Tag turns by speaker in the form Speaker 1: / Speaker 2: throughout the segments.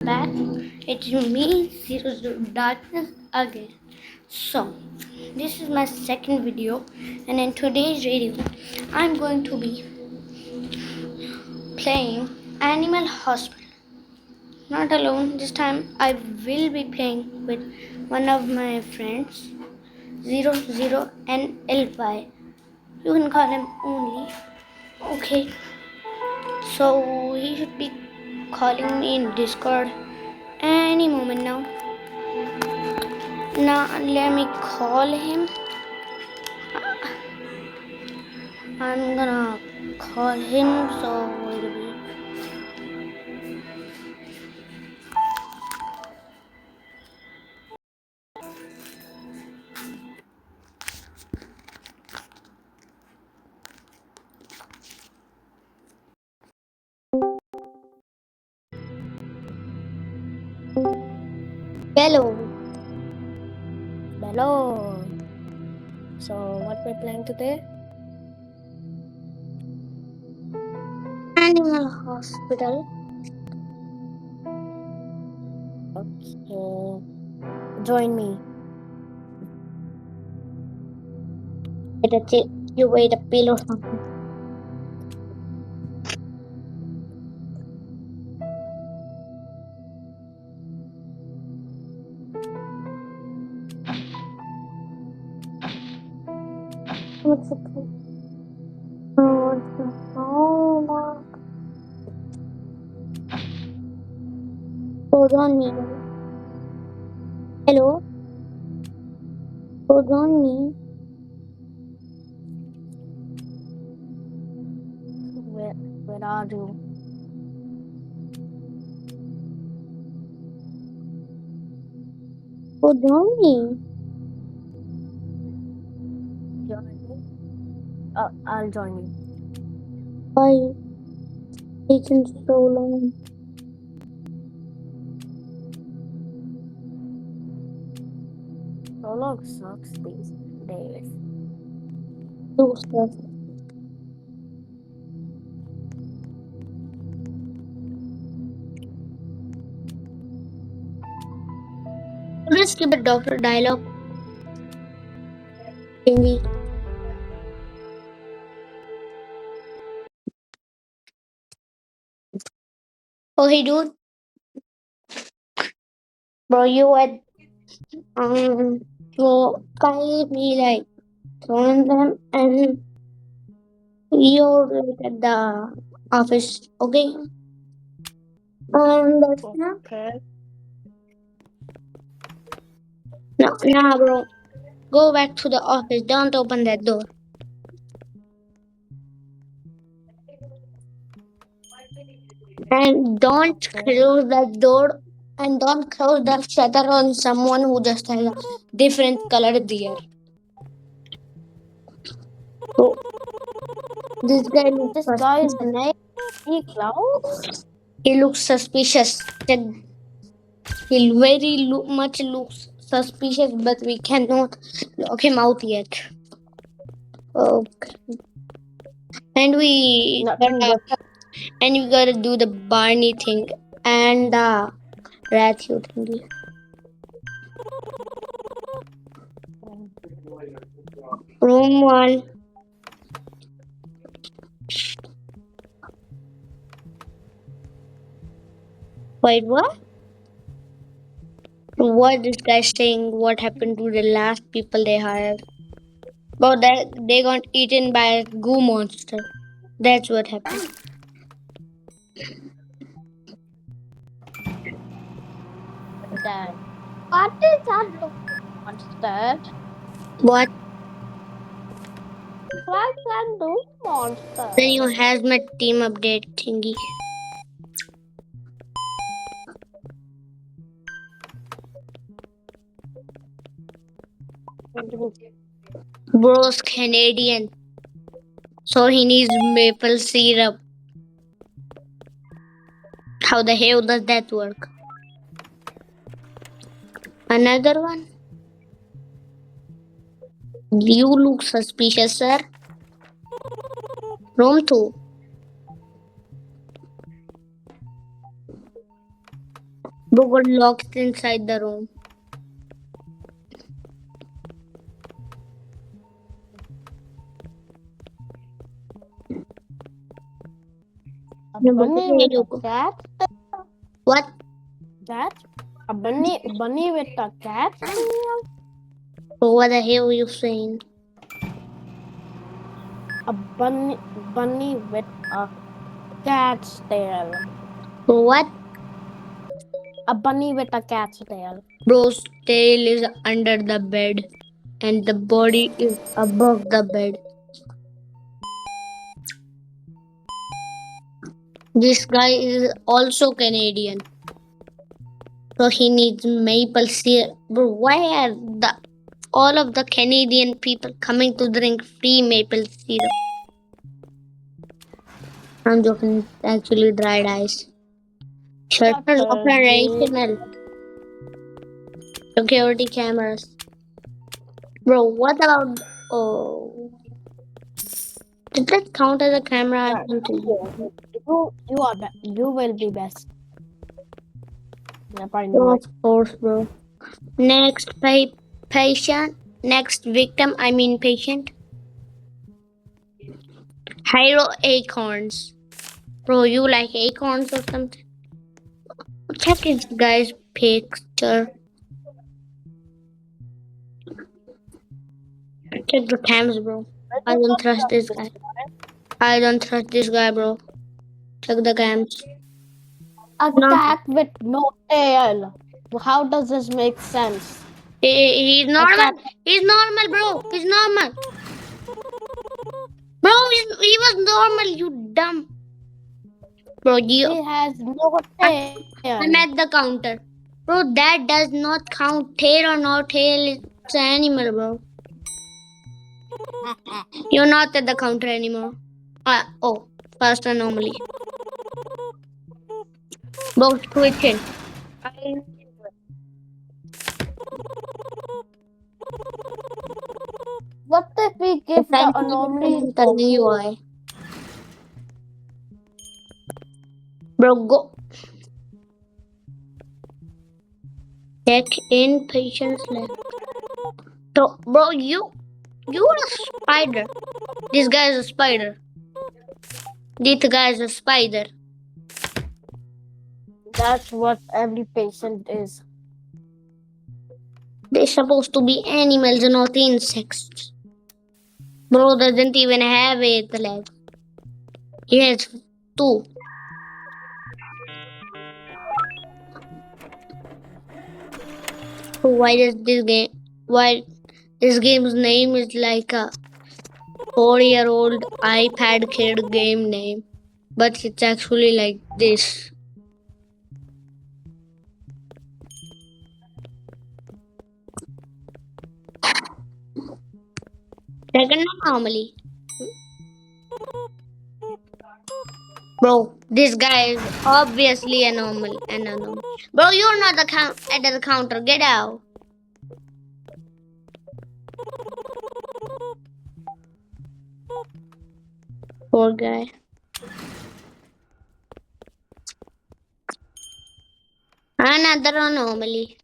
Speaker 1: back. It's me, Zero Zero Darkness again. So, this is my second video, and in today's video, I'm going to be playing Animal Hospital. Not alone, this time I will be playing with one of my friends, Zero Zero and LY. You can call him only. Okay, so he should be calling me in Discord any moment now. Now let me call him. I'm gonna call him so it'll be
Speaker 2: Hello. Hello. So, what we're playing today?
Speaker 1: Animal Hospital.
Speaker 2: Okay. Join me.
Speaker 1: You wait a pill or something. What's it called? Hold on me. Hello? Hold on me.
Speaker 2: Where are you?
Speaker 1: Hold on me.
Speaker 2: Join me? I'll join you.
Speaker 1: Why taking so long?
Speaker 2: So long sucks these days.
Speaker 1: Do stuff. Let's skip the doctor dialogue thingy. Oh hey dude. Bro, you had so kindly be like throwing them and you're like at the office, okay? That's not.
Speaker 2: Okay.
Speaker 1: No, nah, bro. Go back to the office. Don't open that door. And don't close that door. And don't close the shutter on someone who just has a different color there. So, this guy looks
Speaker 2: This guy's
Speaker 1: suspicious.
Speaker 2: name is Cloud.
Speaker 1: He looks suspicious. He very much looks suspicious, but we cannot lock him out yet. Okay. And we
Speaker 2: Nothing
Speaker 1: gotta,
Speaker 2: but
Speaker 1: and we gotta do the Barney thing and the Ratio thingy. Room 1. Wait, what? What this guy saying? What happened to the last people they hired? But they got eaten by a goo monster. That's what happened.
Speaker 2: that. What is that monster?
Speaker 1: What?
Speaker 2: What's that do monster?
Speaker 1: The new hazmat team update thingy. Bro's Canadian, so he needs maple syrup. How the hell does that work? Another one? You look suspicious, sir. Room 2. Bro got locked inside the room.
Speaker 2: A
Speaker 1: No, but
Speaker 2: bunny
Speaker 1: hey,
Speaker 2: with a
Speaker 1: look.
Speaker 2: cat?
Speaker 1: What?
Speaker 2: Cat? A bunny with a cat?
Speaker 1: Bro, what the hell are you saying?
Speaker 2: A bunny with a cat's tail.
Speaker 1: Bro, what?
Speaker 2: A bunny with a cat's tail.
Speaker 1: Bro's tail is under the bed and the body is above the bed. This guy is also Canadian. So he needs maple syrup. Bro, why are all of the Canadian people coming to drink free maple syrup? I'm joking. It's actually dried ice. Shutters operational. Security cameras. Bro, what about... Oh... Did that count as a camera? I
Speaker 2: Yeah,
Speaker 1: don't think.
Speaker 2: you will be best. Yep, I know
Speaker 1: Oh,
Speaker 2: it.
Speaker 1: of course, bro. Next patient. Next victim. I mean patient. Hiro acorns. Bro, you like acorns or something? Check this guy's picture. Check the cams, bro. I don't trust this guy. I don't trust this guy, bro. Check the cams.
Speaker 2: A
Speaker 1: No,
Speaker 2: cat with no tail. How does this make sense?
Speaker 1: he's
Speaker 2: A cat.
Speaker 1: normal. He's normal, bro. He's normal. Bro, he was normal, you dumb. Bro,
Speaker 2: He has no tail.
Speaker 1: I'm at the counter. Bro, that does not count. Tail or no tail, it's an animal, bro. You're not at the counter anymore. Oh, first anomaly. Bro, switch in.
Speaker 2: What if we give the anomaly?
Speaker 1: I'm telling you why. Bro, go. Check in patient's left. So, bro, you're a spider. This guy is a spider. This guy is a spider.
Speaker 2: That's what every patient is.
Speaker 1: They're supposed to be animals and not insects. Bro doesn't even have 8 legs. He has 2. So why this game's name is like a 4-year-old iPad kid game name, but it's actually like this. Second anomaly. Bro, this guy is obviously an anomaly. Bro, you're not at the counter. Get out. Poor guy. Another anomaly.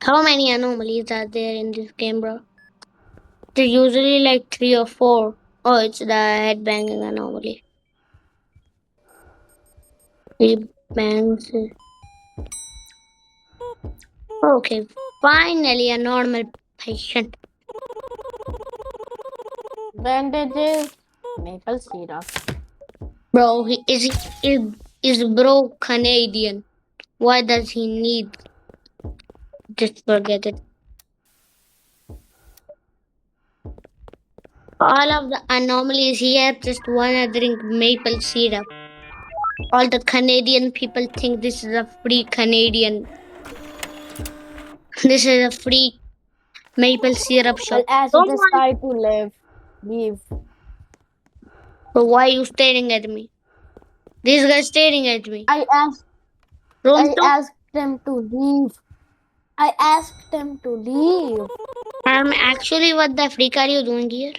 Speaker 1: How many anomalies are there in this game, bro? There's usually like 3 or 4. Oh, it's the headbanging anomaly. He bangs. Okay, finally a normal patient.
Speaker 2: Bandages, maple syrup.
Speaker 1: Bro, is bro Canadian? Why does he need? Just forget it. All of the anomalies here just wanna drink maple syrup. All the Canadian people think this is a free Canadian. This is a free maple syrup shop.
Speaker 2: Well, as you decide to leave.
Speaker 1: Bro, why are you staring at me? This guy's staring at me.
Speaker 2: I asked them to leave. I asked them to leave.
Speaker 1: Actually, what the freak are you doing here?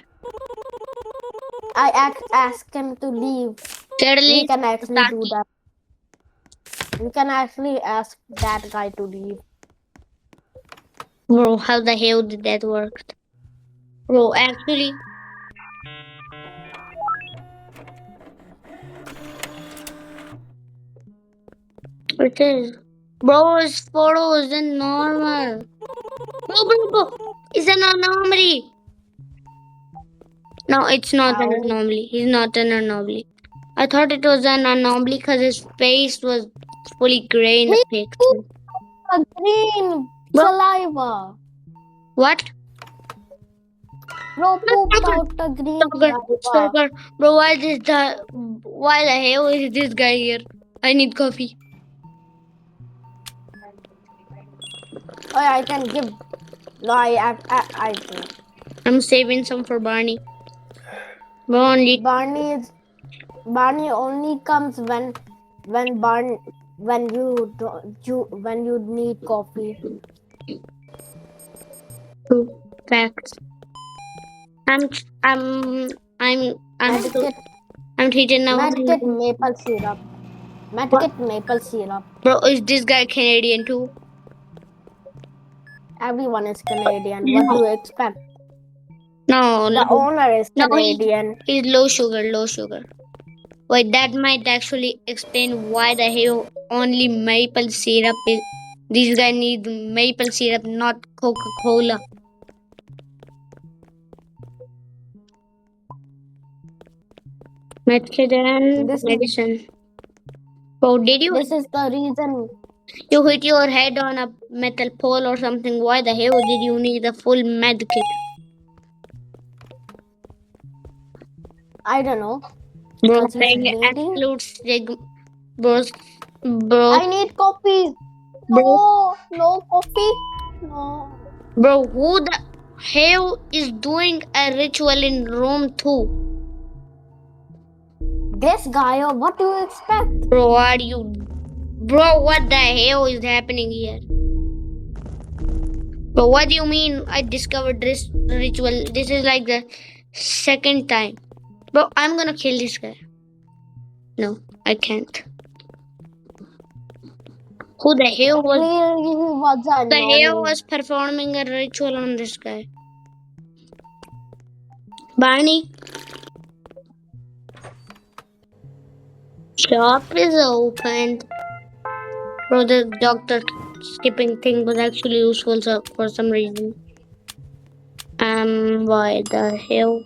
Speaker 2: I asked them to leave.
Speaker 1: Sadly,
Speaker 2: We can actually do that. You can actually ask that guy to leave.
Speaker 1: Bro, how the hell did that work? Bro, actually, it is. Bro, his photo isn't normal. Bro. It's an anomaly. No, it's not an
Speaker 2: How?
Speaker 1: anomaly. He's not an anomaly. I thought it was an anomaly because his face was fully gray in the
Speaker 2: He
Speaker 1: picture.
Speaker 2: pooped a green
Speaker 1: Bro,
Speaker 2: saliva.
Speaker 1: what?
Speaker 2: Bro pooped
Speaker 1: Stalker,
Speaker 2: out a green
Speaker 1: stalker,
Speaker 2: saliva.
Speaker 1: stalker. Bro, why the hell is this guy here? I need coffee.
Speaker 2: Oh, I can give. No, I do.
Speaker 1: I'm saving some for Barney. Bro, only
Speaker 2: Barney only comes when you when you need coffee.
Speaker 1: two facts. I'm I'm I'm I'm
Speaker 2: Medkit
Speaker 1: I'm treating now.
Speaker 2: Medkit maple syrup.
Speaker 1: What?
Speaker 2: Medkit maple syrup.
Speaker 1: Bro, is this guy Canadian too?
Speaker 2: Everyone is Canadian. What do
Speaker 1: No,
Speaker 2: you expect?
Speaker 1: no,
Speaker 2: The owner is
Speaker 1: no.
Speaker 2: Canadian.
Speaker 1: He's low sugar, low sugar. Wait, that might actually explain why the hell only maple syrup is. This guy needs maple syrup, not Coca Cola. Methadone
Speaker 2: This is
Speaker 1: medicine. Bro, did you
Speaker 2: this is the reason.
Speaker 1: hit your head on a metal pole or something? Why the hell did you need a full med kit?
Speaker 2: I don't know.
Speaker 1: Bro,
Speaker 2: Because he's
Speaker 1: saying
Speaker 2: bleeding.
Speaker 1: absolute bro,
Speaker 2: I need coffee.
Speaker 1: bro,
Speaker 2: No coffee. No.
Speaker 1: bro, who the hell is doing a ritual in room 2?
Speaker 2: This guy, or what do you expect?
Speaker 1: Bro, are you. Bro, what the hell is happening here? But what do you mean I discovered this ritual? This is like the second time. Bro, I'm gonna kill this guy. No, I can't. Who the hell was
Speaker 2: Clearly, he was an
Speaker 1: the hell
Speaker 2: anomaly.
Speaker 1: was performing a ritual on this guy? Barney, shop is opened. Bro, the doctor skipping thing was actually useful for some reason. Why the hell?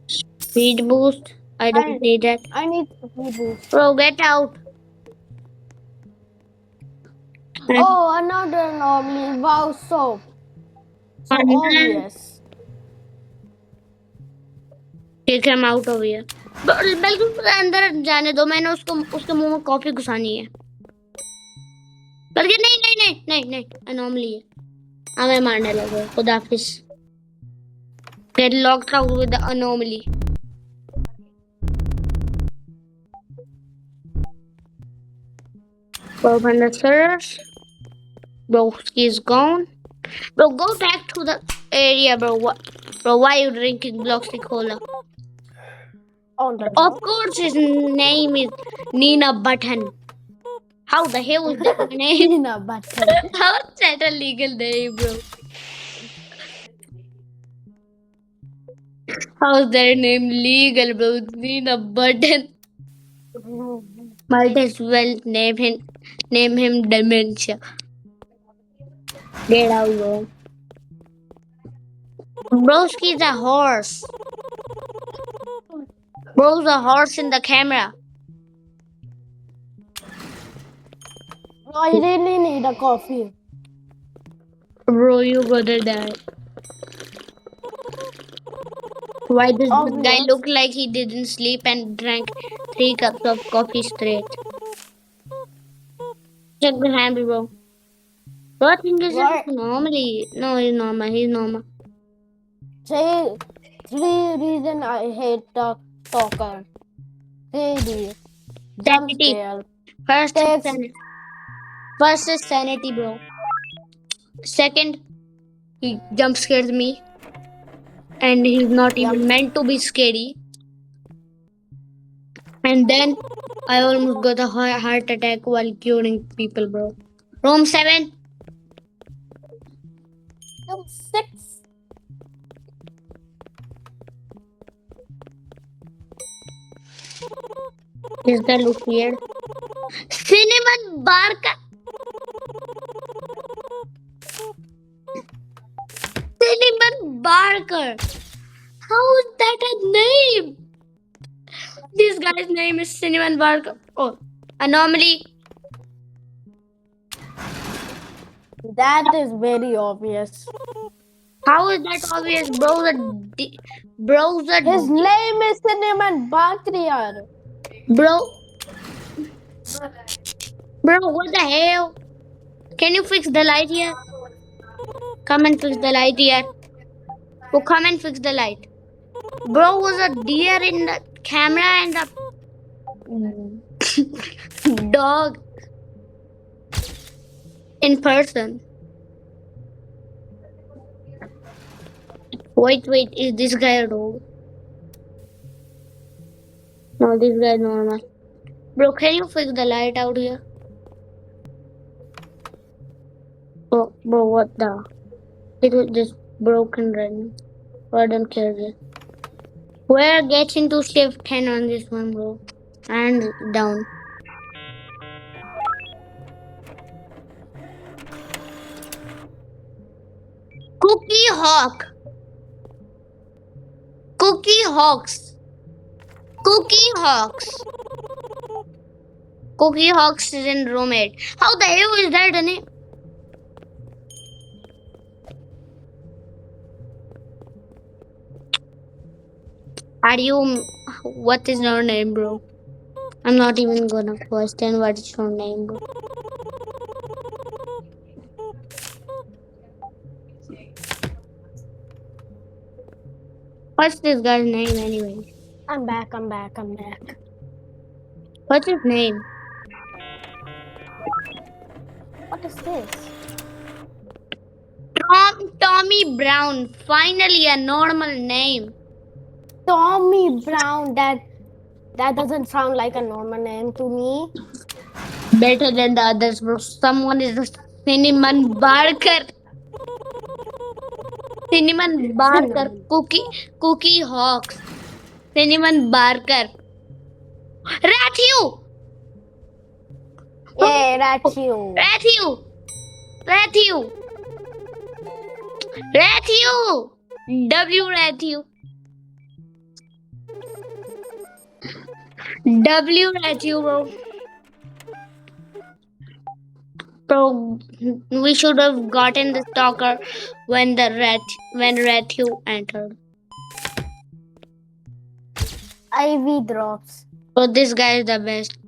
Speaker 1: Speed boost? I don't need that.
Speaker 2: I need coffee boost.
Speaker 1: Bro, get out.
Speaker 2: Oh, another anomaly. Wow, so
Speaker 1: And
Speaker 2: obvious.
Speaker 1: take him out of here. बिल्कुल पूरा अंदर जाने दो मैंने उसको उसके मुंह में कॉफी घुसानी है बल्कि नहीं अनोमली है हमें मारने लगे खुदाफिज get locked out with the anomaly open the stairs bro he's gone bro go back to the area bro bro why are you drinking Bloxy Cola
Speaker 2: On the
Speaker 1: of
Speaker 2: top.
Speaker 1: course his name is Nina Button how the hell is that name
Speaker 2: Nina Button.
Speaker 1: how is that a legal name bro how's their name legal bro Nina Button might as well name him Dementia get out bro Broski's a horse. Bro's a horse in the camera.
Speaker 2: I really need a coffee.
Speaker 1: Bro, you gonna die. Why does this guy
Speaker 2: Obvious.
Speaker 1: look like he didn't sleep and drank 3 cups of coffee straight? Check behind me, bro. Bro, I think this is
Speaker 2: Right.
Speaker 1: normally. No, he's normal. He's normal.
Speaker 2: Say 3 reason I hate the talker. Say jump
Speaker 1: Sanity.
Speaker 2: scare.
Speaker 1: First is
Speaker 2: Takes
Speaker 1: sanity. First is sanity, bro. Second, he jump scares me. And he's not even meant to be scary. And then I almost got a heart attack while curing people, bro. Room 7.
Speaker 2: Room 6.
Speaker 1: This guy looks weird. Cinnamon Barker. Cinnamon Barker. How is that a name? This guy's name is Cinnamon Barker. Oh, anomaly.
Speaker 2: That is very obvious.
Speaker 1: How is that obvious, bro?
Speaker 2: His name is Cinnamon Bakriar.
Speaker 1: Bro, what the hell? Can you fix the light here? Come and fix the light here. Oh, come and fix the light. Bro was a deer in the camera and a dog in person. Wait, is this guy a dog? No, this guy is normal. Bro, can you fix the light out here? Oh, bro, what the? It was just broken right now. I don't care yet. We're getting to shift 10 on this one, bro. And down. Cookie Hawk. Cookie Hawks. Cookie Hawks. Cookie Hawks is in room 8. How the hell is that a name? Are you... What is your name, bro? I'm not even gonna question what is your name, bro. What's this guy's name anyway?
Speaker 2: I'm back.
Speaker 1: What's his name?
Speaker 2: What is this?
Speaker 1: Tommy Brown. Finally a normal name.
Speaker 2: Tommy Brown. That doesn't sound like a normal name to me.
Speaker 1: Better than the others, bro. Someone is a Cinnamon Barker. Cinnamon Barker. Cookie Hawks. Cinnamon Barker. Ratthew!
Speaker 2: Yeah, that's you.
Speaker 1: Ratthew! W Ratthew. W Ratthew, bro. Bro, we should have gotten the stalker when Ratthew entered.
Speaker 2: IV drops.
Speaker 1: So this guy is the best.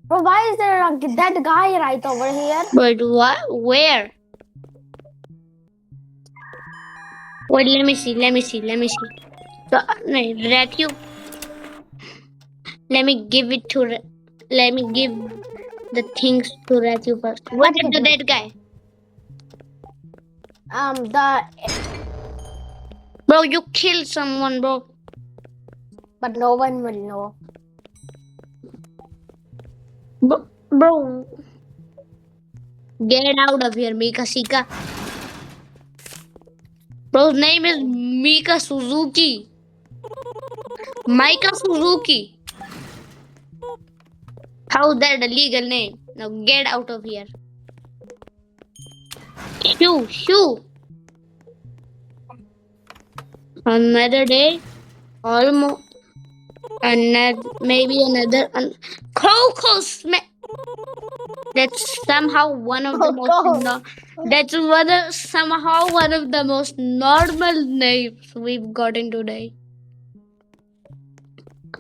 Speaker 2: Bro, why is there that guy right over here?
Speaker 1: But what? Where? Wait, let me see. So, Ratthew. Let me give the things to Ratthew first. What happened to that guy? Bro, you killed someone, bro.
Speaker 2: But no one will know.
Speaker 1: Bro, get out of here, Mika Sika. Bro's name is Mika Suzuki. Micah Suzuki. How's that a legal name? Now get out of here. Shoo. Another day, almost. Maybe another. Coco Smith. That's somehow one of the most normal names we've gotten today.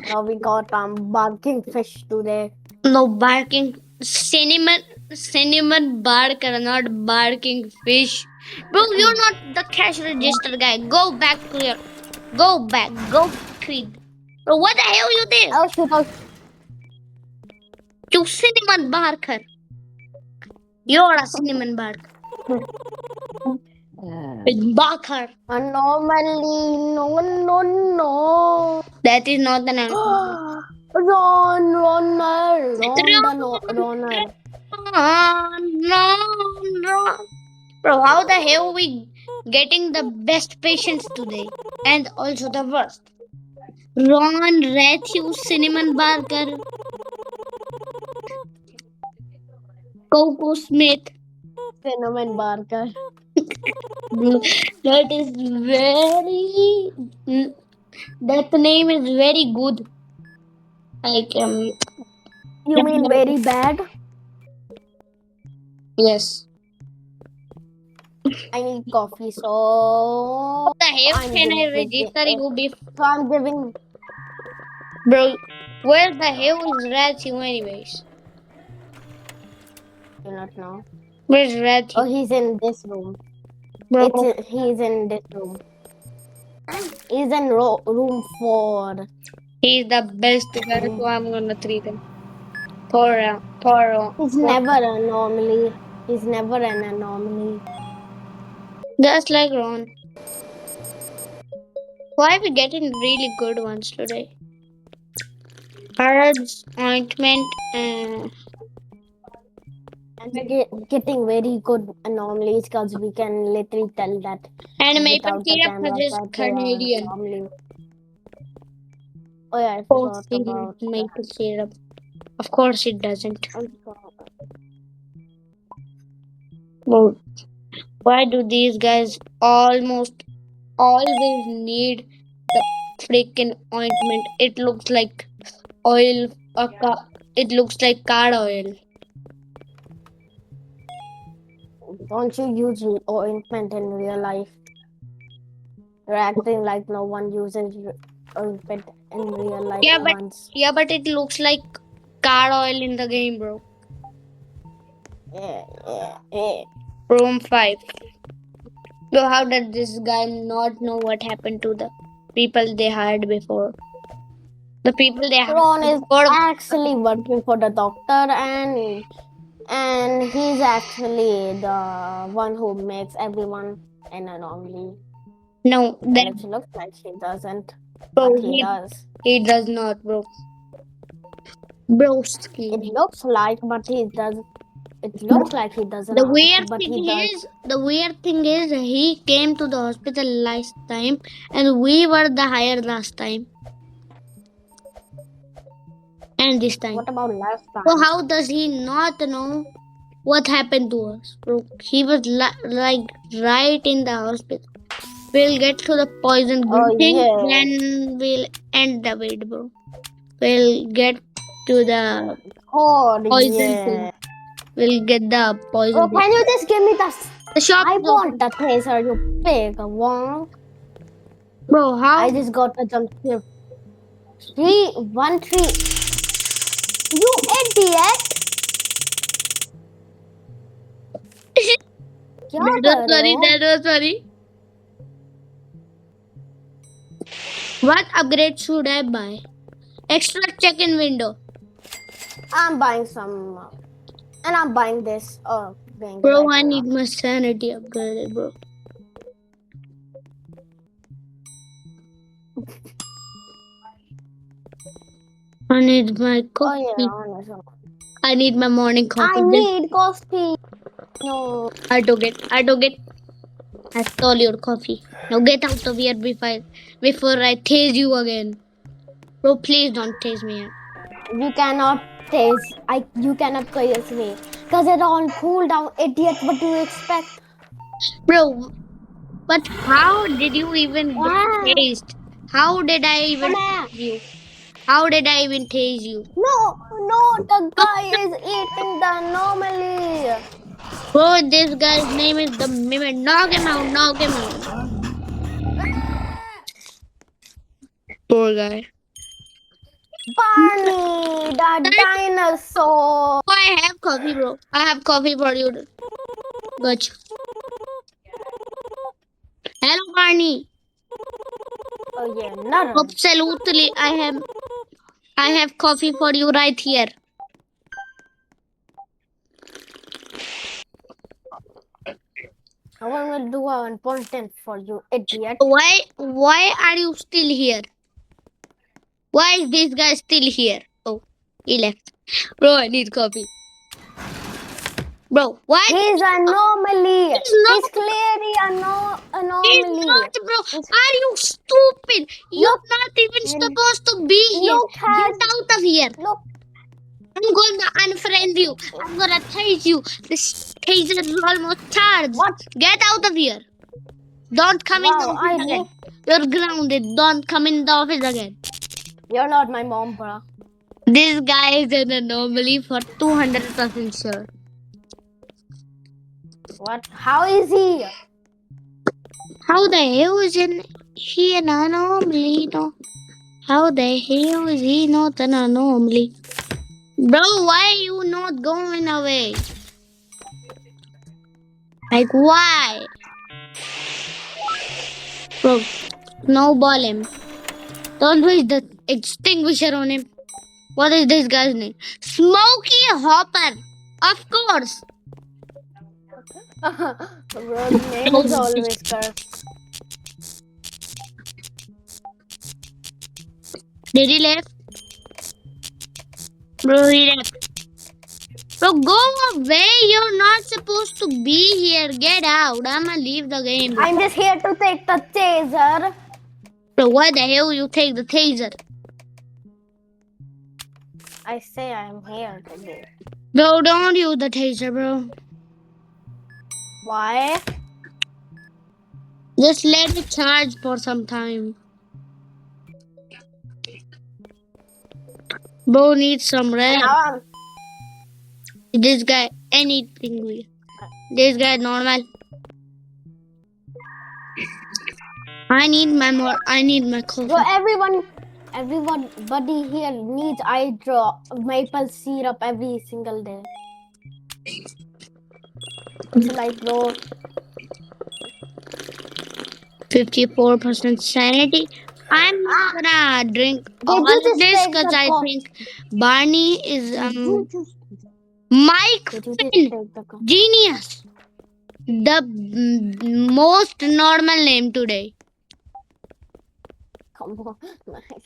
Speaker 2: Now we got barking fish today.
Speaker 1: No, barking cinnamon barker, not barking fish. Bro, you're not the cash register guy. Go back. Go Creed. Bro, what the hell you did?
Speaker 2: Oh,
Speaker 1: You cinnamon barker. You're a cinnamon barker. With Bakar.
Speaker 2: Anomaly. No, no, no.
Speaker 1: That is not an animal.
Speaker 2: Ron, Ronner. Ronner.
Speaker 1: Run. Bro, how the hell we getting the best patients today? And also the worst. Ron, Matthew, Cinnamon Barker, Coco Smith.
Speaker 2: Cinnamon Barker.
Speaker 1: Bro, that is very. That name is very good. Like
Speaker 2: You mean very bad?
Speaker 1: yes.
Speaker 2: I need coffee, so
Speaker 1: The hell
Speaker 2: I'm
Speaker 1: can I
Speaker 2: giving
Speaker 1: register
Speaker 2: it.
Speaker 1: you before?
Speaker 2: So I'm giving.
Speaker 1: Bro, where the hell is Matthew anyways?
Speaker 2: Do not know.
Speaker 1: Where's Matthew?
Speaker 2: Oh, he's in this room.
Speaker 1: Bro,
Speaker 2: He's in this room. He's in room 4.
Speaker 1: he's the best guy, so I'm gonna treat him. Poor, poor.
Speaker 2: He's never an anomaly. He's never an anomaly.
Speaker 1: Just like Ron. Why are we getting really good ones today? Herbs, ointment,
Speaker 2: And we're getting very good anomalies because we can literally tell that
Speaker 1: and maple
Speaker 2: without the
Speaker 1: syrup
Speaker 2: camera
Speaker 1: is
Speaker 2: that they are
Speaker 1: Canadian.
Speaker 2: anomaly. Oh yeah, I
Speaker 1: Oh,
Speaker 2: forgot about that.
Speaker 1: maple syrup. Of course it doesn't. Well, why do these guys almost always need the freaking ointment? It looks like oil. It looks like car oil.
Speaker 2: Don't you use ointment in real life? You're acting like no one uses ointment in real life once.
Speaker 1: Yeah, but it looks like car oil in the game, bro.
Speaker 2: Yeah.
Speaker 1: Room 5. So how did this guy not know what happened to the people they hired before? The people they hired
Speaker 2: Ron is
Speaker 1: before.
Speaker 2: actually working for the doctor, and he's actually the one who makes everyone an anomaly.
Speaker 1: No, that
Speaker 2: And it looks like he doesn't,
Speaker 1: bro,
Speaker 2: but he does.
Speaker 1: he does not, bro. Broski.
Speaker 2: It looks like, but he does. It looks like he doesn't.
Speaker 1: The weird
Speaker 2: But
Speaker 1: thing
Speaker 2: he does.
Speaker 1: is, he came to the hospital last time, and we were the higher last time, and this time.
Speaker 2: What about last time?
Speaker 1: So how does he not know what happened to us, bro? He was like right in the hospital. We'll get to the poison thing, then we'll end the video, bro. We'll get to the poison thing. We'll get the poison.
Speaker 2: Oh, can you just give me
Speaker 1: the shop?
Speaker 2: I want the taser, you big wonk.
Speaker 1: Bro, how?
Speaker 2: I just got a jump scare. 3, 1, 3. You idiot!
Speaker 1: That was funny. What upgrade should I buy? Extra check-in window.
Speaker 2: I'm buying some, and I'm buying this.
Speaker 1: Bro, I need my sanity upgraded, bro. I need my coffee.
Speaker 2: Oh yeah,
Speaker 1: I need my morning coffee.
Speaker 2: I need coffee. No.
Speaker 1: I took it. I stole your coffee. Now get out of here before I tase you again. Bro, please don't tase me.
Speaker 2: You cannot tase. You cannot tase me. Because it's on cooldown, idiot. What do you expect?
Speaker 1: Bro, but how did you even get tased? How did I even tase you? How did I even tase you?
Speaker 2: No, the guy is eating the anomaly.
Speaker 1: Bro, this guy's name is the Mimic. Knock him out. Poor guy.
Speaker 2: Barney, the dinosaur.
Speaker 1: I have coffee, bro. I have coffee for you. Gotcha. Hello, Barney.
Speaker 2: Oh yeah, not
Speaker 1: absolutely. I have coffee for you right here.
Speaker 2: I will do an content for you, idiot.
Speaker 1: Why are you still here? Why is this guy still here? Oh, he left. Bro, I need coffee. Bro, what?
Speaker 2: He's anomaly.
Speaker 1: He's not.
Speaker 2: He's clearly
Speaker 1: He's
Speaker 2: anomaly.
Speaker 1: not, bro.
Speaker 2: He's-
Speaker 1: Are you stupid? You're
Speaker 2: Look,
Speaker 1: not even
Speaker 2: you-
Speaker 1: supposed to be here.
Speaker 2: look at
Speaker 1: Get out of here.
Speaker 2: look.
Speaker 1: I'm gonna unfriend you. I'm gonna tase you. This taser is almost charged.
Speaker 2: What?
Speaker 1: Get out of here. Don't come in the
Speaker 2: Wow,
Speaker 1: office again. You're grounded. Don't come in the office again.
Speaker 2: You're not my mom, bro.
Speaker 1: This guy is an anomaly for 200% sure.
Speaker 2: What? How is he?
Speaker 1: How the hell is he an anomaly? No. How the hell is he not an anomaly? Bro, why you not going away? Like why? Bro, snowball him. Don't waste the extinguisher on him. What is this guy's name? Smokey Hopper. Of course.
Speaker 2: Bro, the name is always cursed.
Speaker 1: Did he left? Bro, he left. Bro, go away. You're not supposed to be here. Get out. I'ma leave the game.
Speaker 2: I'm just here to take the taser.
Speaker 1: Bro, why the hell you take the taser?
Speaker 2: I say I'm here today.
Speaker 1: Bro, don't use the taser, bro.
Speaker 2: Why?
Speaker 1: Just let it charge for some time. Bro needs some rest.
Speaker 2: Now I'm
Speaker 1: This guy, anything weird. This guy normal. I need my coffee.
Speaker 2: so everybody here needs eye drop maple syrup every single day. It's like bro,
Speaker 1: 54% sanity. I'm not gonna drink all
Speaker 2: you
Speaker 1: of
Speaker 2: just
Speaker 1: this
Speaker 2: take
Speaker 1: because
Speaker 2: the
Speaker 1: I
Speaker 2: coffee?
Speaker 1: think Barney is
Speaker 2: you just
Speaker 1: Mike
Speaker 2: did you just
Speaker 1: Finn,
Speaker 2: take the coffee?
Speaker 1: genius. The most normal name today.
Speaker 2: Come on.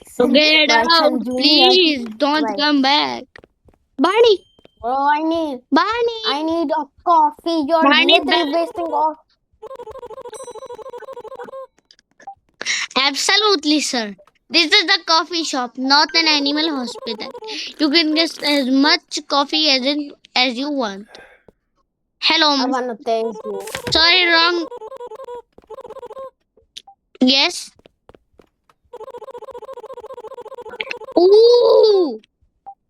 Speaker 1: So get
Speaker 2: My
Speaker 1: out,
Speaker 2: son Junior.
Speaker 1: please. Don't
Speaker 2: Right.
Speaker 1: come back. Barney,
Speaker 2: Bro, I need
Speaker 1: Barney.
Speaker 2: a coffee. You're
Speaker 1: Barney,
Speaker 2: literally wasting all.
Speaker 1: Absolutely, sir. This is the coffee shop, not an animal hospital. You can get as much coffee as you want. Hello,
Speaker 2: I wanna thank you.
Speaker 1: sorry, wrong. Yes. Ooh,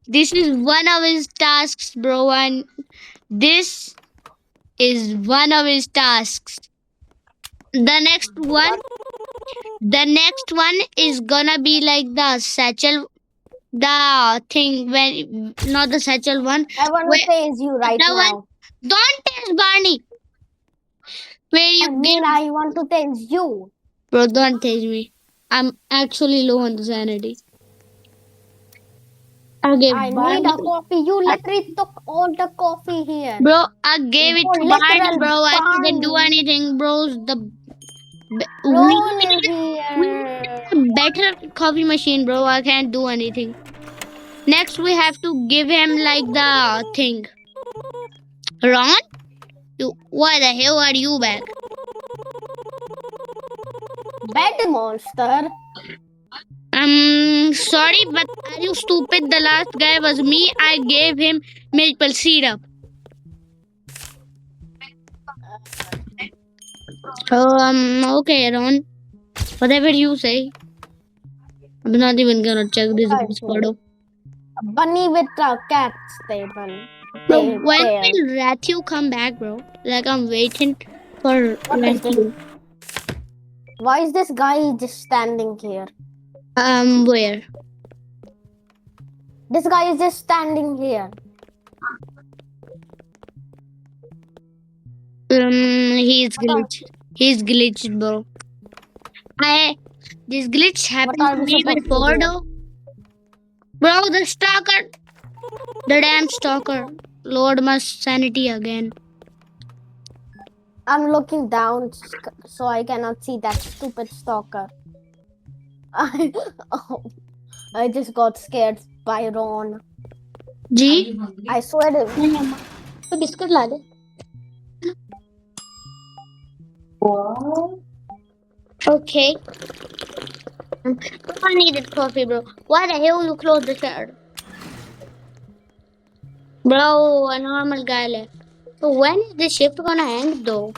Speaker 1: this is one of his tasks, bro, and this is one of his tasks. The next one is gonna be like the satchel, the thing when not the satchel one.
Speaker 2: I wanna
Speaker 1: Wait,
Speaker 2: thank you right
Speaker 1: the one-
Speaker 2: now.
Speaker 1: Don't taste Barney. Where you
Speaker 2: I mean, I want to thank you.
Speaker 1: bro? Don't taste me. I'm actually low on the sanity. Okay,
Speaker 2: I need a coffee. You literally took all the coffee here.
Speaker 1: bro, I gave it
Speaker 2: For
Speaker 1: to Barney,
Speaker 2: literal
Speaker 1: bro. I couldn't do
Speaker 2: Barney.
Speaker 1: anything, bros.
Speaker 2: Ron is
Speaker 1: we
Speaker 2: here.
Speaker 1: need a better coffee machine, bro. I can't do anything. Next, we have to give him like the thing. Ron, why the hell are you back?
Speaker 2: Bad monster.
Speaker 1: Sorry, but are you stupid? The last guy was me. I gave him maple syrup. Okay, Ron. Whatever you say. I'm not even gonna check this photo.
Speaker 2: A bunny with a cat stable.
Speaker 1: Bro, when will Rathu come back, bro? Like, I'm waiting for Rathu.
Speaker 2: Why is this guy just standing here?
Speaker 1: Where?
Speaker 2: This guy is just standing here.
Speaker 1: He's glitched. He's glitched, bro. This glitch happened to me before, though. Bro, the stalker. The damn stalker. Lowered my sanity again.
Speaker 2: I'm looking down so I cannot see that stupid stalker. Oh, I just got scared by Ron.
Speaker 1: Ji
Speaker 2: I swear to
Speaker 1: नहीं अम्मा तो biscuit ला दे Okay. I needed coffee, bro. Why the hell you close the shutter? Bro, a normal guy left. So when is this shift gonna end though?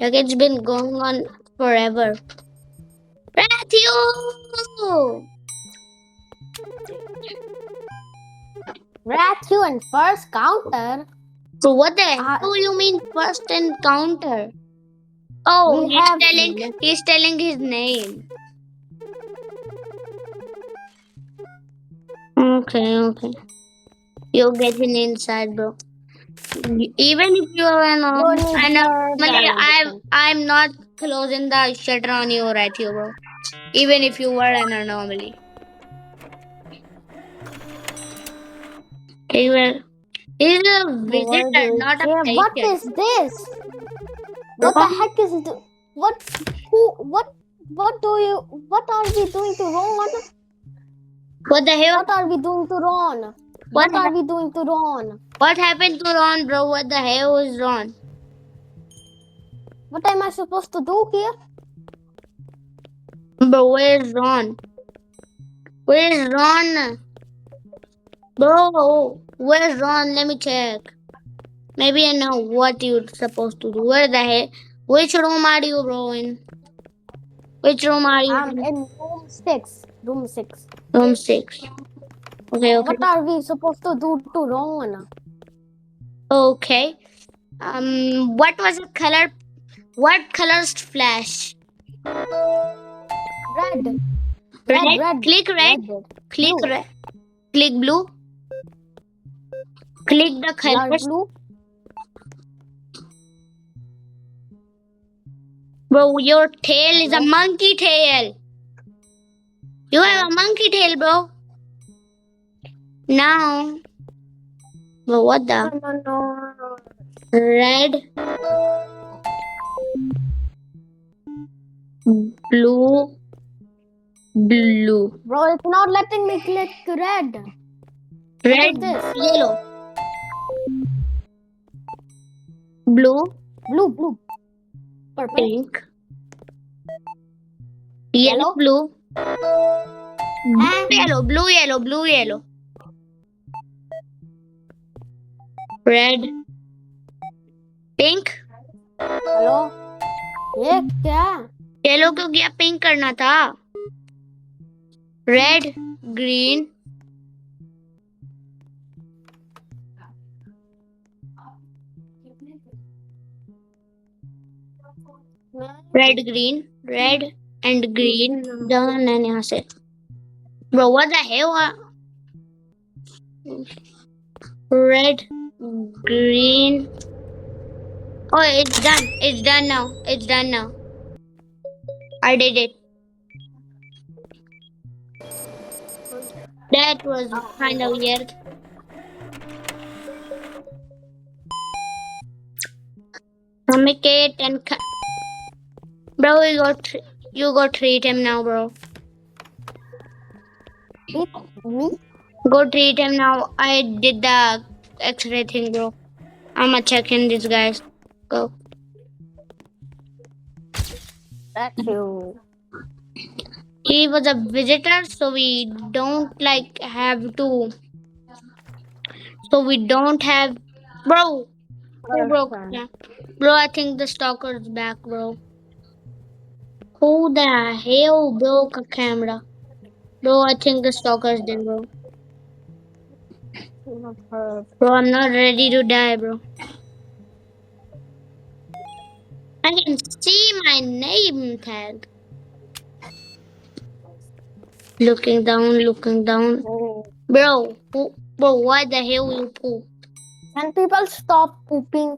Speaker 1: Like it's been going on forever. Matthew!
Speaker 2: Matthew and first counter.
Speaker 1: So what the hell you mean first encounter? Oh,
Speaker 2: We have
Speaker 1: he's telling his name. Okay. You're getting inside, bro. Even if you are an normally, I'm not closing the shutter on you right here, bro. Even if you were an anomaly. He will. He's a visitor, not a patient.
Speaker 2: What is this? What the heck is it? What are we doing to Ron?
Speaker 1: What the hell?
Speaker 2: What are we doing to Ron? What are we doing to Ron?
Speaker 1: What happened to Ron, bro? What the hell is Ron?
Speaker 2: What am I supposed to do here?
Speaker 1: Bro, where's Ron? Where's Ron? Bro, where's Ron? Let me check. Maybe I know what you're supposed to do. Where the hell? Which room are you, bro, in? Which room are you
Speaker 2: I'm in room 6. Room 6.
Speaker 1: Room 6. Okay.
Speaker 2: What are we supposed to do to Ron?
Speaker 1: Okay. What was the color? What colors flash?
Speaker 2: Red.
Speaker 1: Red. Click red. Click
Speaker 2: blue.
Speaker 1: red. Click blue. Click the colors.
Speaker 2: Blue.
Speaker 1: Bro, your tail is a monkey tail. You have a monkey tail, bro. Now. Bro, what the?
Speaker 2: No.
Speaker 1: Red. Blue.
Speaker 2: Bro, it's not letting me click red.
Speaker 1: Red. Yellow. Blue.
Speaker 2: Purple.
Speaker 1: Pink. Yellow. Blue. Blue, yellow. Red. Pink.
Speaker 2: Hello ये क्या
Speaker 1: yellow क्यों किया pink करना था red green red and green done and यहाँ से bro what the hell red green oh it's done now I did it that was kind of weird make it and bro you go treat him now bro
Speaker 2: me
Speaker 1: go treat him now I did the x-ray thing bro I'ma check in these guys go
Speaker 2: that's you
Speaker 1: he was a visitor so we don't have bro who broke bro I think the stalker's back bro who the hell broke a camera bro I think the stalker's dead bro bro I'm not ready to die bro I can see my name tag looking down bro why the hell you poop
Speaker 2: can people stop pooping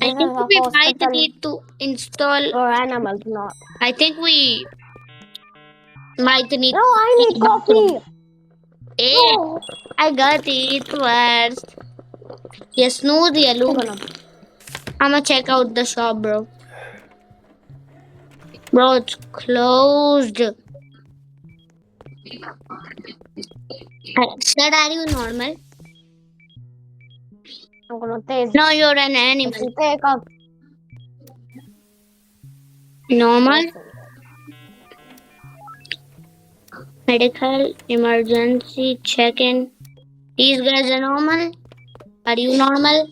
Speaker 1: I think we might need to install
Speaker 2: or animals not
Speaker 1: I think we might need
Speaker 2: no I need coffee
Speaker 1: no. I got it first yes snooze yellow I'ma check out the shop, bro. Bro, it's closed. Sir, are you normal?
Speaker 2: I'm gonna take.
Speaker 1: No, you're an
Speaker 2: If
Speaker 1: animal.
Speaker 2: you take a
Speaker 1: Normal,
Speaker 2: listen,
Speaker 1: medical, emergency, check-in. These guys are normal. Are you normal?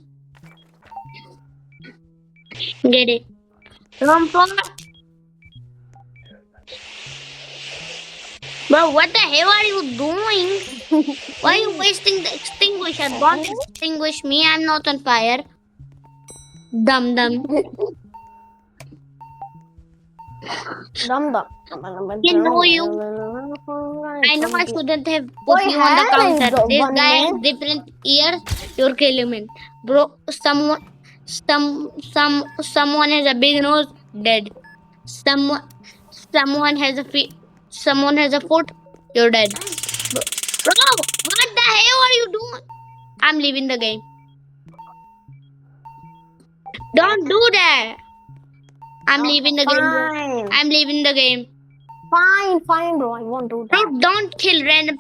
Speaker 1: Get it. Room 4. Bro, what the hell are you doing? Why are you wasting the extinguisher? Don't extinguish me. I'm not on fire. Dum dum.
Speaker 2: dum dum.
Speaker 1: You know you. I know I shouldn't have put
Speaker 2: Boy,
Speaker 1: you on the
Speaker 2: hand is
Speaker 1: counter.
Speaker 2: the
Speaker 1: This
Speaker 2: one
Speaker 1: guy has
Speaker 2: man.
Speaker 1: different ears. You're killing me, bro. Someone has a big nose. Dead. Someone has a feet. Someone has a foot. You're dead. Bro, what the hell are you doing? I'm leaving the game. Don't do that. I'm leaving the game, bro.
Speaker 2: Fine,
Speaker 1: I'm leaving the game.
Speaker 2: fine, bro. I won't do
Speaker 1: Bro,
Speaker 2: that.
Speaker 1: don't kill random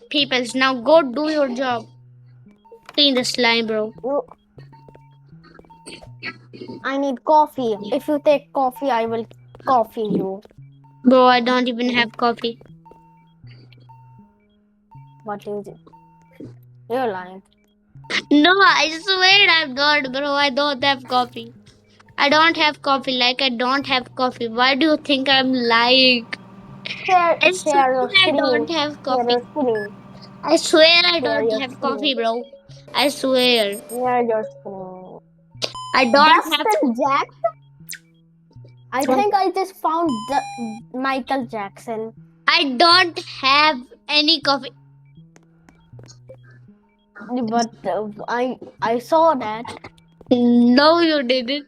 Speaker 1: peoples. Now go do your job. Clean the slime, bro.
Speaker 2: I need coffee. If you take coffee, I will coffee you.
Speaker 1: Bro, I don't even have coffee.
Speaker 2: What is it? You're lying.
Speaker 1: No, I swear I'm not, bro. I don't have coffee. I don't have coffee. Like I don't have coffee. Why do you think I'm lying? I
Speaker 2: Share your
Speaker 1: swear I
Speaker 2: screen.
Speaker 1: don't have
Speaker 2: Share
Speaker 1: coffee.
Speaker 2: your screen.
Speaker 1: I swear I
Speaker 2: Share
Speaker 1: don't
Speaker 2: your
Speaker 1: have
Speaker 2: screen.
Speaker 1: coffee, bro. I swear.
Speaker 2: Share your screen.
Speaker 1: I don't have.
Speaker 2: Dustin Jackson? I think I just found Michael Jackson.
Speaker 1: I don't have any coffee.
Speaker 2: But I saw that.
Speaker 1: No, you didn't.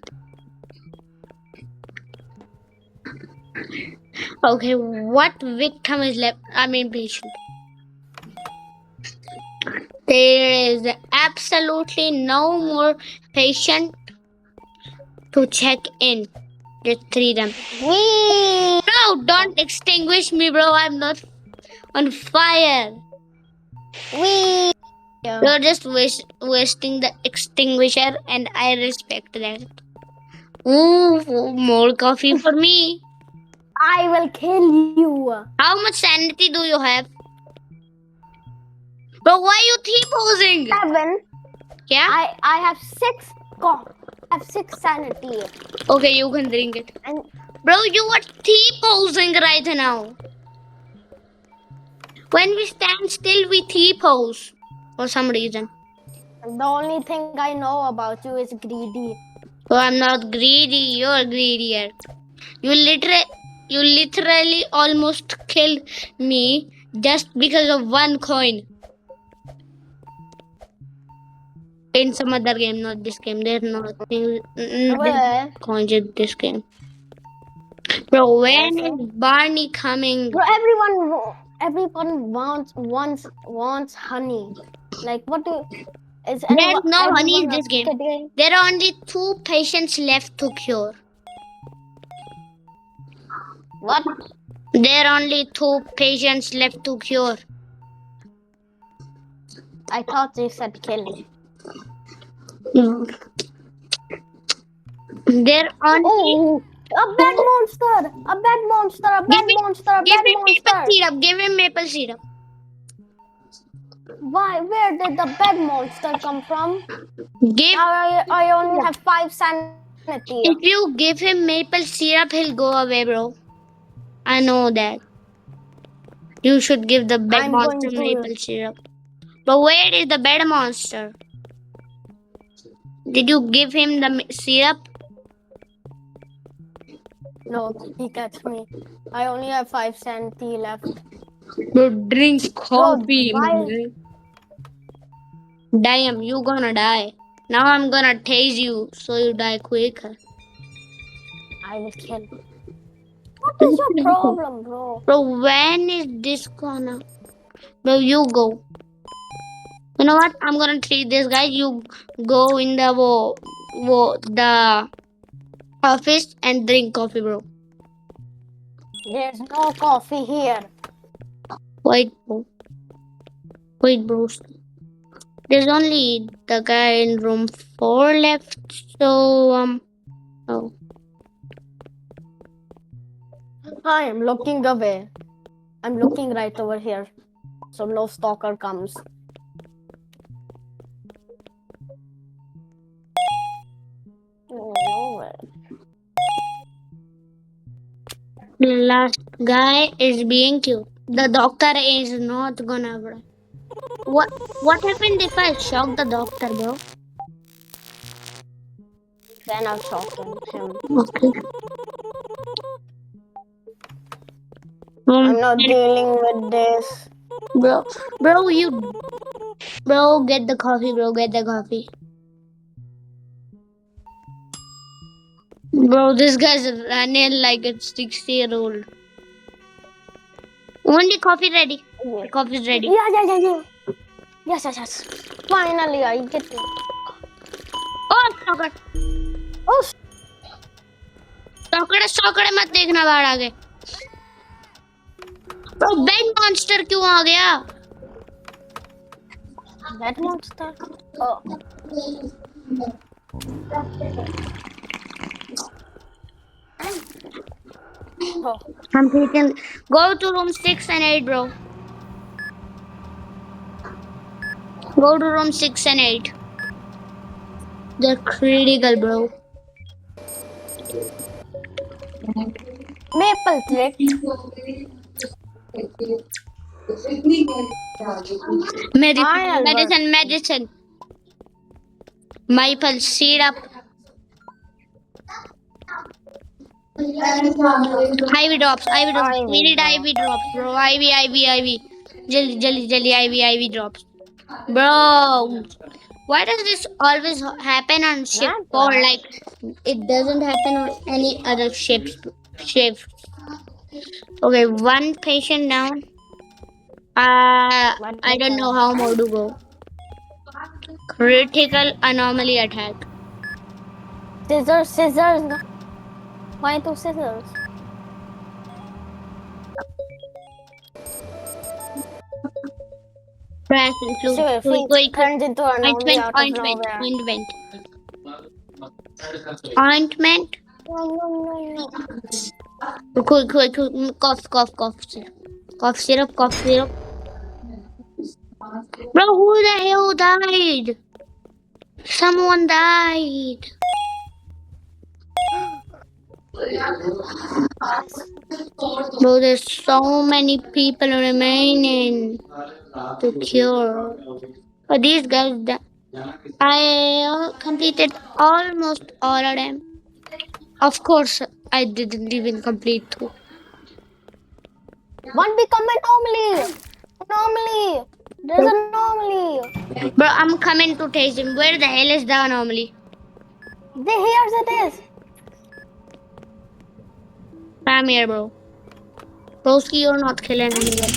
Speaker 1: Okay, what victim is left? I mean, patient. There is absolutely no more patient to check in. Just 3 them.
Speaker 2: Wee!
Speaker 1: No, don't extinguish me, bro. I'm not on fire.
Speaker 2: Wee!
Speaker 1: You're just wasting the extinguisher, and I respect that. Ooh, more coffee for me.
Speaker 2: I will kill you.
Speaker 1: How much sanity do you have? Bro, why are you T-posing?
Speaker 2: 7.
Speaker 1: Yeah?
Speaker 2: I have 6 I have 6 sanity.
Speaker 1: Okay, you can drink it.
Speaker 2: And
Speaker 1: Bro, you are T-posing right now. When we stand still, we T-pose. For some reason.
Speaker 2: the only thing I know about you is greedy.
Speaker 1: Oh, I'm not greedy. You're greedier. You literally almost killed me just because of 1 coin. In some other game, not this game. There's nothing.
Speaker 2: Well,
Speaker 1: Coins in this game. Bro, when is Barney coming?
Speaker 2: bro, everyone wants honey. Like, what do is anyone?
Speaker 1: There's no honey in
Speaker 2: everyone
Speaker 1: this game.
Speaker 2: kidding?
Speaker 1: There are only 2 patients left to cure.
Speaker 2: What?
Speaker 1: There are only 2 patients left to cure.
Speaker 2: I thought you said kill.
Speaker 1: There are only.
Speaker 2: Oh, a bad monster! A bad monster! A bad monster! A
Speaker 1: Give
Speaker 2: bad
Speaker 1: him
Speaker 2: monster!
Speaker 1: maple syrup. Give him maple syrup.
Speaker 2: Why? Where did the bad monster come from?
Speaker 1: Give.
Speaker 2: I only have 5 sanity.
Speaker 1: If you give him maple syrup, he'll go away, bro. I know that. You should give the bed
Speaker 2: I'm
Speaker 1: monster
Speaker 2: going to-
Speaker 1: maple syrup. But where is the bed monster? Did you give him the syrup?
Speaker 2: No, he catch me. I only have 5 sanity left.
Speaker 1: Bro, drink coffee.
Speaker 2: why-
Speaker 1: Man. Damn, you gonna die. Now I'm gonna tase you so you die quicker.
Speaker 2: I will kill. What is your problem, bro?
Speaker 1: Bro, when is this gonna? Bro, you go. You know what? I'm gonna treat this guy. You go in the the office and drink coffee, bro.
Speaker 2: There's no coffee here.
Speaker 1: Wait, bro. Wait, bro. There's only the guy in room 4 left. So, oh.
Speaker 2: I am looking away. I'm looking right over here. So no stalker comes. Oh,
Speaker 1: The last guy is being killed. The doctor is not gonna, bro. What happened if I shock the doctor, bro?
Speaker 2: then I'll shock him.
Speaker 1: Okay.
Speaker 2: I'm not dealing with this.
Speaker 1: Bro, get the coffee, bro, get the coffee. Bro, this guy's running like a 60-year-old. Only coffee ready.
Speaker 2: Yeah.
Speaker 1: The coffee's ready.
Speaker 2: Yeah. Yes. Finally, I get it.
Speaker 1: Oh, stalker.
Speaker 2: Oh,
Speaker 1: सॉकड़े मत देखना बाहर आगे bro bed monster क्यों आ गया
Speaker 2: that monster. Oh. Oh.
Speaker 1: I'm taking go to room 6 and 8 bro go to room 6 and 8 they're critical bro
Speaker 2: Maple trick.
Speaker 1: Medicine maple syrup IV drops we need IV drops bro IV jali IV drops bro why does this always happen on ship 4 like it doesn't happen on any other ships okay one patient down I don't know how more to go critical anomaly attack
Speaker 2: Scissors. Why two scissors?
Speaker 1: Crash and flu.
Speaker 2: Turns into an
Speaker 1: Ointment. Ointment.
Speaker 2: No.
Speaker 1: Quick. Cough syrup. Bro, who the hell died? Someone died. Bro, there's so many people remaining to cure. But these guys, I completed almost all of them. Of course, I didn't even complete 2.
Speaker 2: One become an anomaly. There's an anomaly.
Speaker 1: Bro, I'm coming to taste him. Where the hell is the anomaly?
Speaker 2: Here's it is.
Speaker 1: Come here, bro. Broski, you're not killing anyone.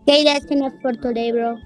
Speaker 1: Okay, that's enough for today, bro.